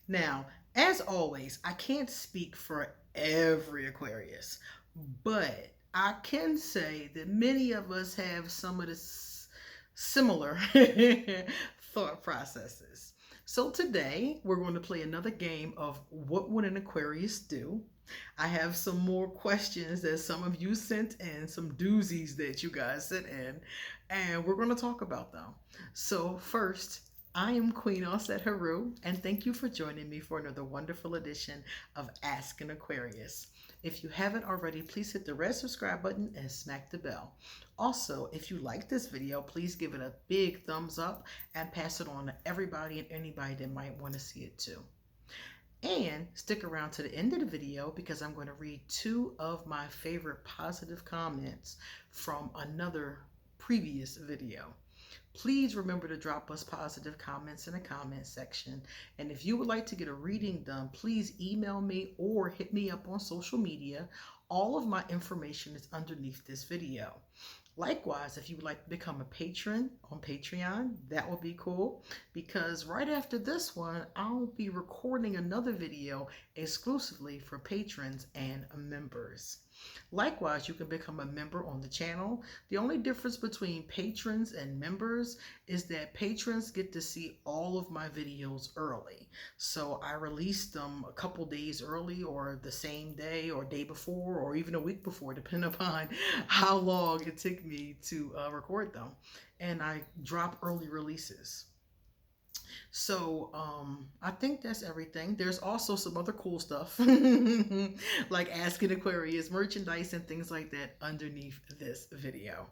Now, as always, I can't speak for every Aquarius, but I can say that many of us have some of the similar thought processes. So today we're going to play another game of What Would an Aquarius Do? I have some more questions that some of you sent in, some doozies that you guys sent in, and we're going to talk about them. So first, I am Queen Osset Haru, and thank you for joining me for another wonderful edition of Ask an Aquarius. If you haven't already, please hit the red subscribe button and smack the bell. Also, if you like this video, please give it a big thumbs up and pass it on to everybody and anybody that might want to see it too. And stick around to the end of the video because I'm going to read two of my favorite positive comments from another previous video. Please remember to drop us positive comments in the comment section. And if you would like to get a reading done, please email me or hit me up on social media. All of my information is underneath this video. Likewise, if you would like to become a patron on Patreon, that would be cool because right after this one, I'll be recording another video exclusively for patrons and members. Likewise, you can become a member on the channel. The only difference between patrons and members is that patrons get to see all of my videos early. So I release them a couple days early or the same day or day before or even a week before, depending upon how long it took me to record them. And I drop early releases. So I think that's everything. There's also some other cool stuff like Asking Aquarius merchandise and things like that underneath this video.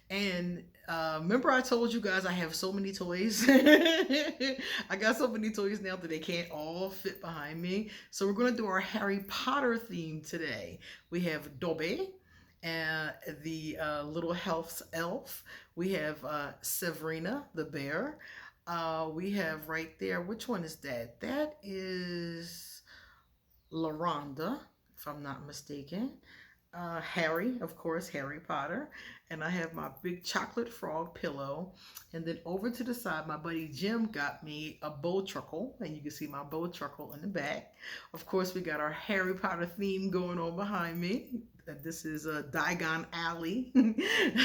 And remember I told you guys I have so many toys. I got so many toys now that they can't all fit behind me. So we're going to do our Harry Potter theme today. We have Dobby, the little health elf. We have Severina the bear. We have right there, which one is that? That is LaRonda, if I'm not mistaken. Harry, of course, Harry Potter. And I have my big chocolate frog pillow. And then over to the side, my buddy Jim got me a bow truckle. And you can see my bow truckle in the back. Of course, we got our Harry Potter theme going on behind me. This is a Diagon Alley.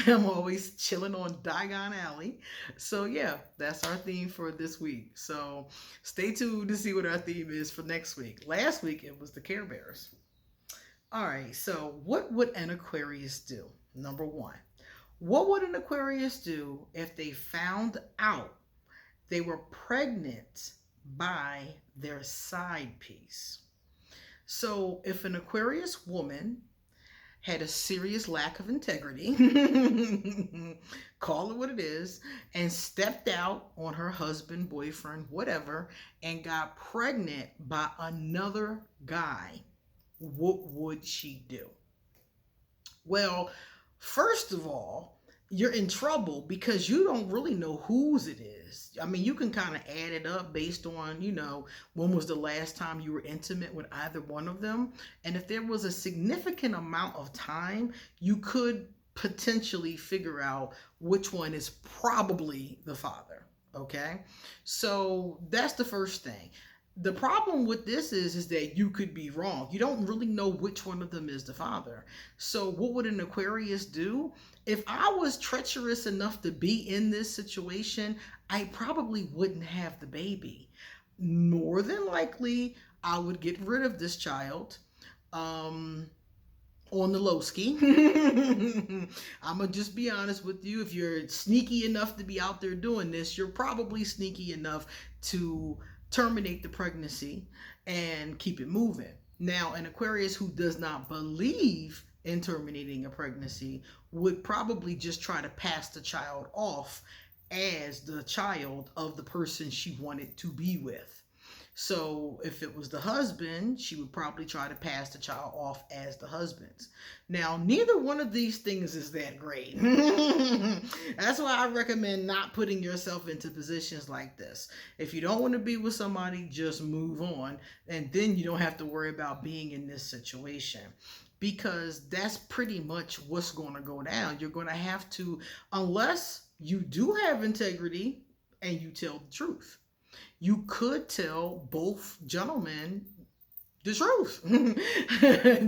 I'm always chilling on Diagon Alley. So yeah, that's our theme for this week. So stay tuned to see what our theme is for next week. Last week, it was the Care Bears. All right, so what would an Aquarius do? Number one, what would an Aquarius do if they found out they were pregnant by their side piece? So if an Aquarius woman had a serious lack of integrity, call it what it is, and stepped out on her husband, boyfriend, whatever, and got pregnant by another guy, what would she do? Well, first of all, you're in trouble because you don't really know whose it is. I mean, you can kind of add it up based on, when was the last time you were intimate with either one of them. And if there was a significant amount of time, you could potentially figure out which one is probably the father. Okay? So that's the first thing. The problem with this is that you could be wrong. You don't really know which one of them is the father. So what would an Aquarius do? If I was treacherous enough to be in this situation, I probably wouldn't have the baby. More than likely, I would get rid of this child on the low ski. I'm going to just be honest with you. If you're sneaky enough to be out there doing this, you're probably sneaky enough to terminate the pregnancy and keep it moving. Now, an Aquarius who does not believe in terminating a pregnancy would probably just try to pass the child off as the child of the person she wanted to be with. So if it was the husband, she would probably try to pass the child off as the husband's. Now, neither one of these things is that great. That's why I recommend not putting yourself into positions like this. If you don't want to be with somebody, just move on. And then you don't have to worry about being in this situation. Because that's pretty much what's going to go down. You're going to have to, unless you do have integrity and you tell the truth. you could tell both gentlemen the truth.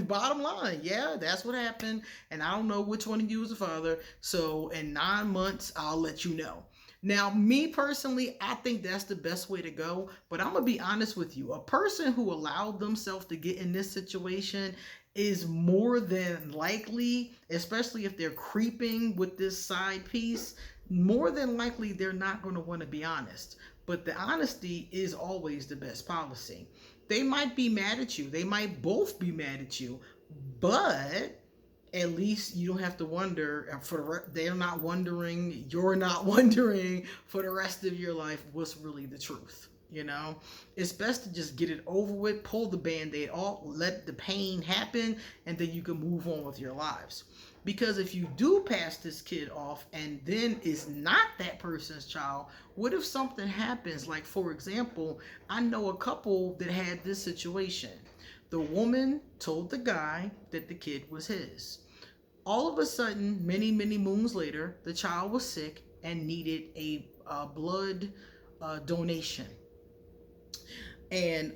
Bottom line, yeah, that's what happened. And I don't know which one of you is the father. So in 9 months, I'll let you know. Now, me personally, I think that's the best way to go. But I'm going to be honest with you. A person who allowed themselves to get in this situation is more than likely, especially if they're creeping with this side piece, more than likely they're not going to want to be honest. But the honesty is always the best policy. They might be mad at you. They might both be mad at you, but at least you don't have to wonder they're not wondering, you're not wondering for the rest of your life what's really the truth. It's best to just get it over with, pull the band-aid off, let the pain happen, and then you can move on with your lives. Because if you do pass this kid off and then it's not that person's child, what if something happens? Like, for example, I know a couple that had this situation. The woman told the guy that the kid was his. All of a sudden, many, many moons later, the child was sick and needed a blood donation. And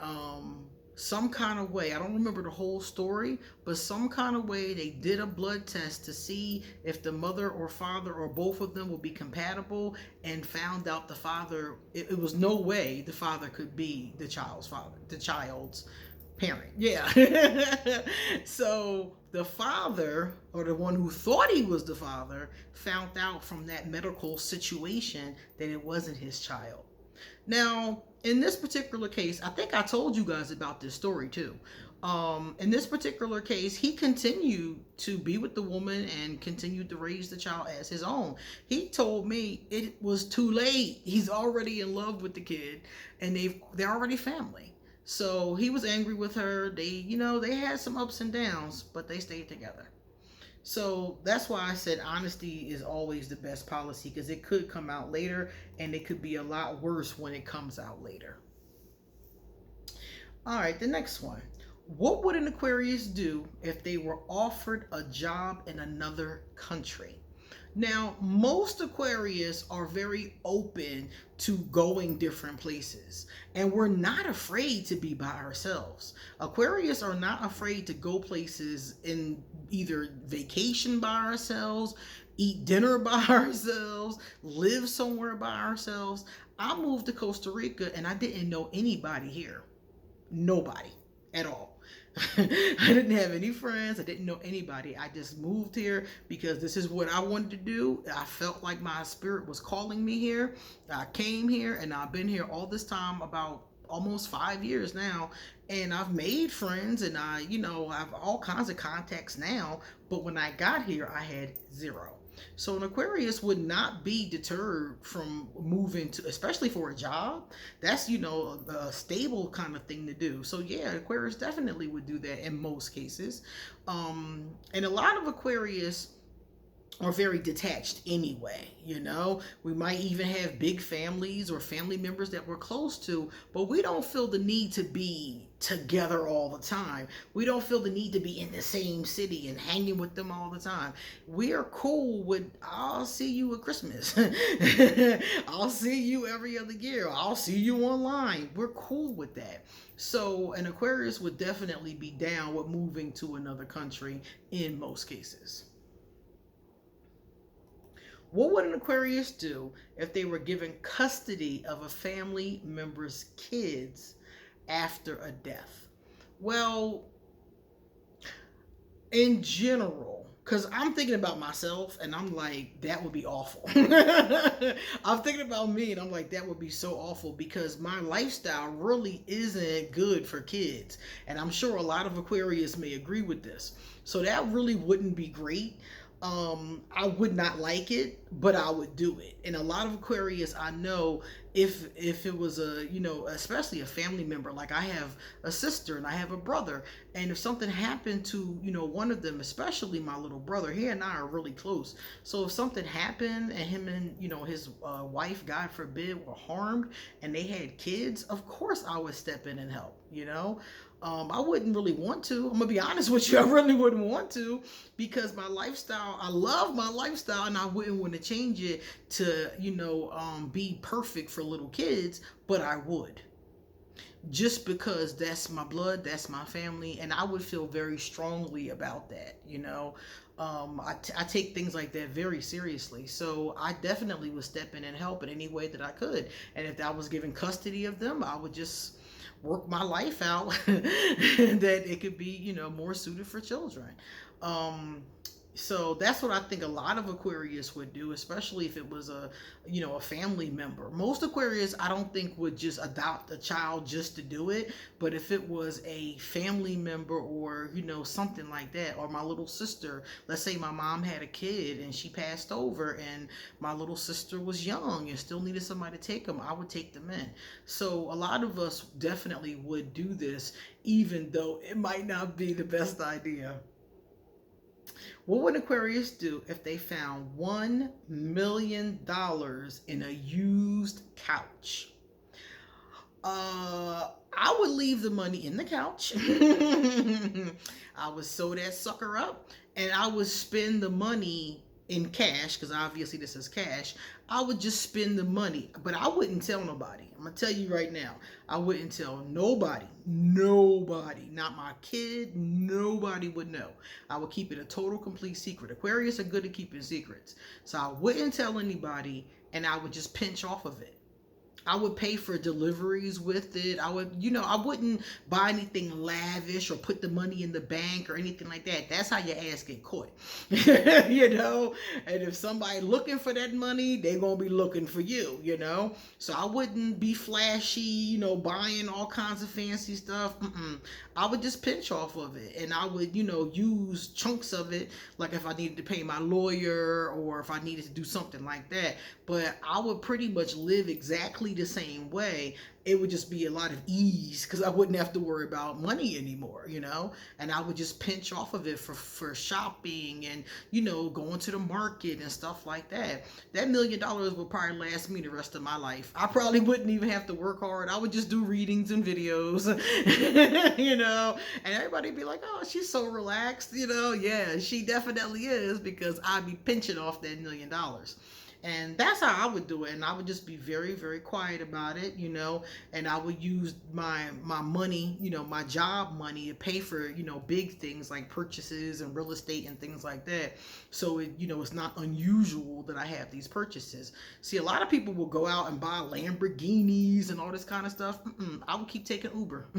some kind of way, I don't remember the whole story, but some kind of way they did a blood test to see if the mother or father or both of them would be compatible, and found out the father, it was no way the father could be the child's father, the child's parent. Yeah. So the father, or the one who thought he was the father, found out from that medical situation that it wasn't his child. Now, in this particular case, I think I told you guys about this story too. In this particular case, he continued to be with the woman and continued to raise the child as his own. He told me it was too late. He's already in love with the kid, and they're already family. So he was angry with her. They had some ups and downs, but they stayed together. So that's why I said honesty is always the best policy, because it could come out later, and it could be a lot worse when it comes out later. All right, the next one. What would an Aquarius do if they were offered a job in another country? Now, most Aquarius are very open to going different places, and we're not afraid to be by ourselves. Aquarius are not afraid to go places in either vacation by ourselves, eat dinner by ourselves, live somewhere by ourselves. I moved to Costa Rica and I didn't know anybody here. Nobody at all. I didn't have any friends. I didn't know anybody. I just moved here because this is what I wanted to do. I felt like my spirit was calling me here. I came here, and I've been here all this time, about almost 5 years now, and I've made friends, and I have all kinds of contacts now, but when I got here, I had zero. So an Aquarius would not be deterred from moving to, especially for a job. That's, a stable kind of thing to do. So yeah, Aquarius definitely would do that in most cases. And a lot of Aquarius are very detached anyway. We might even have big families or family members that we're close to, but we don't feel the need to be together all the time. We don't feel the need to be in the same city and hanging with them all the time. We are cool with, I'll see you at Christmas. I'll see you every other year. I'll see you online. We're cool with that. So an Aquarius would definitely be down with moving to another country in most cases. What would an Aquarius do if they were given custody of a family member's kids after a death? Well, in general, because I'm thinking about myself and I'm like, that would be awful. I'm thinking about me and I'm like, that would be so awful, because my lifestyle really isn't good for kids. And I'm sure a lot of Aquarius may agree with this. So that really wouldn't be great. I would not like it, but I would do it. And a lot of Aquarius, I know, if it was especially a family member, like I have a sister and I have a brother, and if something happened to, one of them, especially my little brother, he and I are really close. So if something happened and him and, his wife, God forbid, were harmed and they had kids, of course I would step in and help, I wouldn't really want to. I'm gonna be honest with you. I really wouldn't want to, because my lifestyle, I love my lifestyle, and I wouldn't want to change it to, be perfect for for little kids, but I would. Just because that's my blood, that's my family, and I would feel very strongly about that, you know. I take things like that very seriously. So I definitely would step in and help in any way that I could. And if I was given custody of them, I would just work my life out that it could be, you know, more suited for children. Um, so that's what I think a lot of Aquarius would do, especially if it was a, you know, a family member. Most Aquarius, I don't think, would just adopt a child just to do it. But if it was a family member or, you know, something like that, or my little sister, let's say my mom had a kid and she passed over and my little sister was young and still needed somebody to take them, I would take them in. So a lot of us definitely would do this, even though it might not be the best idea. What would Aquarius do if they found $1 million in a used couch? I would leave the money in the couch. I would sew that sucker up, and I would spend the money in cash, because obviously this is cash. I would just spend the money, but I wouldn't tell nobody. I'm gonna tell you right now, I wouldn't tell nobody, not my kid, nobody would know. I would keep it a total complete secret. Aquarius are good at keeping secrets, so I wouldn't tell anybody, and I would just pinch off of it. I would pay for deliveries with it. I would, you know, I wouldn't buy anything lavish or put the money in the bank or anything like that. That's how your ass get caught. You know? And if somebody looking for that money, they're going to be looking for you, you know? So I wouldn't be flashy, you know, buying all kinds of fancy stuff. I would just pinch off of it. And I would, you know, use chunks of it, like if I needed to pay my lawyer or if I needed to do something like that. But I would pretty much live exactly the same way. It would just be a lot of ease because I wouldn't have to worry about money anymore, you know, and I would just pinch off of it for shopping and, you know, going to the market and stuff like that. That $1 million would probably last me the rest of my life. I probably wouldn't even have to work hard. I would just do readings and videos, you know, and everybody would be like, oh, she's so relaxed, you know. Yeah, she definitely is, because I'd be pinching off that $1 million. And that's how I would do it. And I would just be very, very quiet about it, you know. And I would use my money, you know, my job money to pay for, you know, big things like purchases and real estate and things like that. So, it, you know, it's not unusual that I have these purchases. See, a lot of people will go out and buy Lamborghinis and all this kind of stuff. I would keep taking Uber.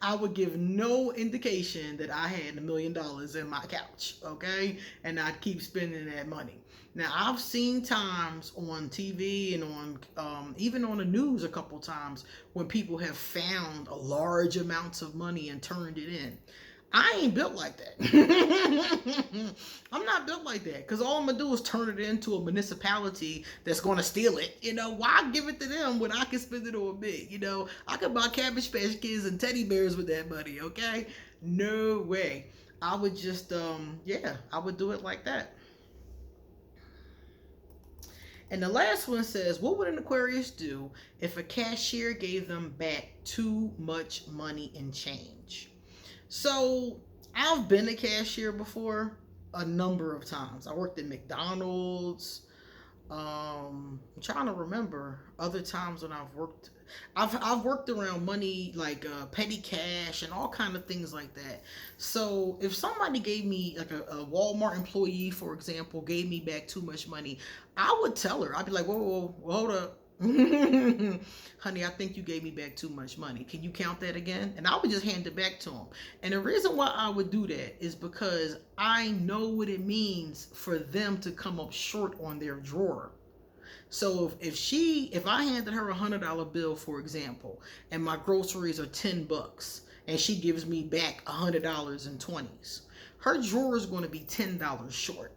I would give no indication that I had $1 million in my couch, okay? And I'd keep spending that money. Now, I've seen times on TV and on even on the news a couple times when people have found a large amounts of money and turned it in. I ain't built like that. I'm not built like that, because all I'm going to do is turn it into a municipality that's going to steal it. You know, why give it to them when I can spend it on me? You know, I could buy Cabbage Patch Kids and teddy bears with that money, okay? No way. I would just, yeah, I would do it like that. And the last one says, what would an Aquarius do if a cashier gave them back too much money in change? So I've been a cashier before a number of times. I worked at McDonald's. I'm trying to remember other times when I've worked. I've worked around money, like petty cash and all kind of things like that. So if somebody gave me, like a Walmart employee, for example, gave me back too much money, I would tell her. I'd be like, whoa, hold up. Honey, I think you gave me back too much money. Can you count that again? And I would just hand it back to him. And the reason why I would do that is because I know what it means for them to come up short on their drawer. So if I handed her $100 bill, for example, and my groceries are $10, and she gives me back $100 in 20s, her drawer is going to be $10 short.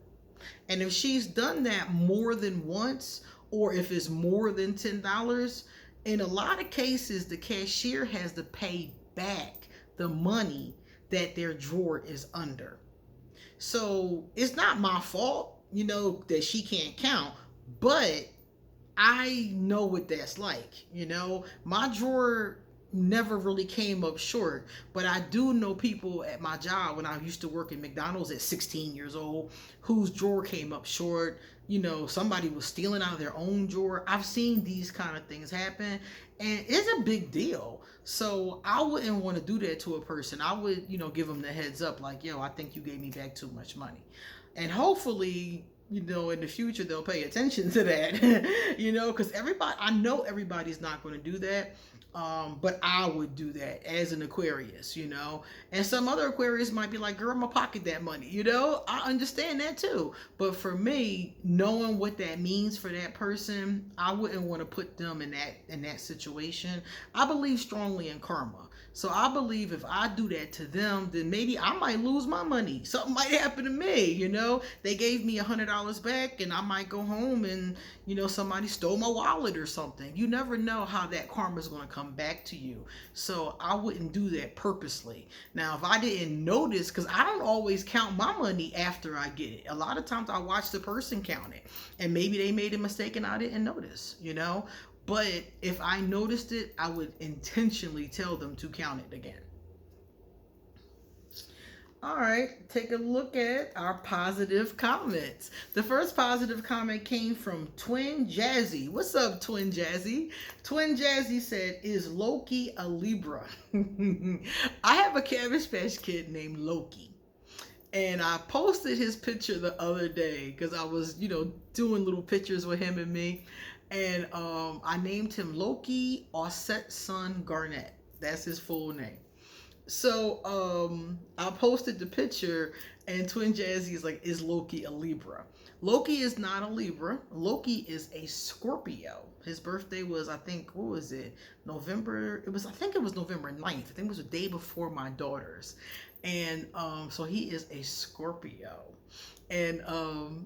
And if she's done that more than once, or if it's more than $10, in a lot of cases, the cashier has to pay back the money that their drawer is under. So it's not my fault, you know, that she can't count, but I know what that's like. You know, my drawer never really came up short. But I do know people at my job when I used to work at McDonald's at 16 years old whose drawer came up short. You know, somebody was stealing out of their own drawer. I've seen these kind of things happen, and it's a big deal. So I wouldn't want to do that to a person. I would, you know, give them the heads up, like, yo, I think you gave me back too much money. And hopefully, you know, in the future they'll pay attention to that. You know, because I know everybody's not going to do that. But I would do that as an Aquarius, you know. And some other Aquarius might be like, girl, I'm gonna pocket that money, you know. I understand that too. But for me, knowing what that means for that person, I wouldn't want to put them in that situation. I believe strongly in karma. So I believe if I do that to them, then maybe I might lose my money. Something might happen to me, you know. They gave me $100 back, and I might go home and, you know, somebody stole my wallet or something. You never know how that karma is going to come back to you. So I wouldn't do that purposely. Now, if I didn't notice, because I don't always count my money after I get it. A lot of times I watch the person count it, and maybe they made a mistake and I didn't notice, you know. But if I noticed it, I would intentionally tell them to count it again. All right, take a look at our positive comments. The first positive comment came from Twin Jazzy. What's up, Twin Jazzy? Twin Jazzy said, is Loki a Libra? I have a Cabbage Patch Kid named Loki. And I posted his picture the other day because I was, you know, doing little pictures with him and me. And I named him Loki Osset's son Garnett. That's his full name. So I posted the picture, and Twin Jazzy is like, is Loki a Libra? Loki is not a Libra. Loki is a Scorpio. His birthday was, I think, what was it? I think it was November 9th. I think it was the day before my daughter's. And so he is a Scorpio. And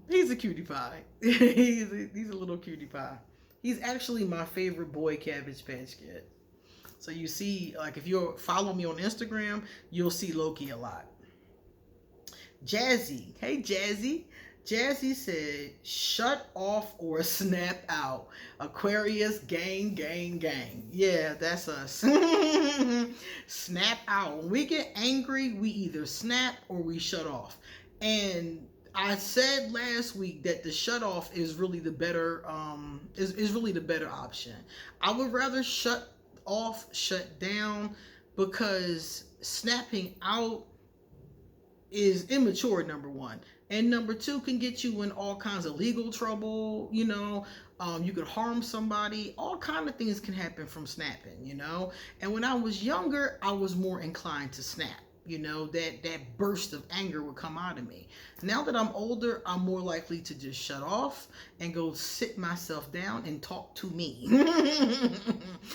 he's a cutie pie. he's a little cutie pie. He's actually my favorite boy Cabbage Patch Kid. So you see, like, if you follow me on Instagram, you'll see Loki a lot. Jazzy. Hey, Jazzy. Jazzy said, shut off or snap out. Aquarius gang, gang, gang. Yeah, that's us. Snap out. When we get angry, we either snap or we shut off. And I said last week that the shut off is really the better is really the better option. I would rather shut off, shut down, because snapping out is immature, number one, and number two can get you in all kinds of legal trouble. You know, you could harm somebody. All kind of things can happen from snapping, you know. And when I was younger, I was more inclined to snap. You know, that burst of anger would come out of me. Now that I'm older, I'm more likely to just shut off and go sit myself down and talk to me.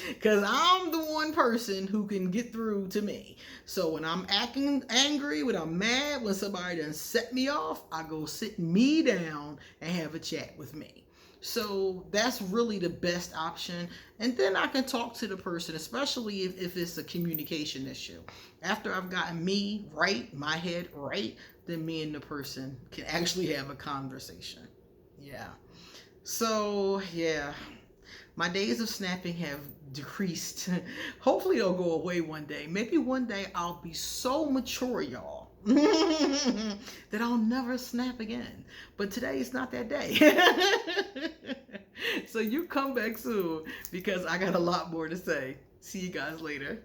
Because I'm the one person who can get through to me. So when I'm acting angry, when I'm mad, when somebody done set me off, I go sit me down and have a chat with me. So that's really the best option. And then I can talk to the person, especially if it's a communication issue. After I've gotten me right, my head right, then me and the person can actually have a conversation. Yeah. So, yeah. My days of snapping have decreased. Hopefully they'll go away one day. Maybe one day I'll be so mature, y'all, that I'll never snap again. But today is not that day. So you come back soon, because I got a lot more to say. See you guys later.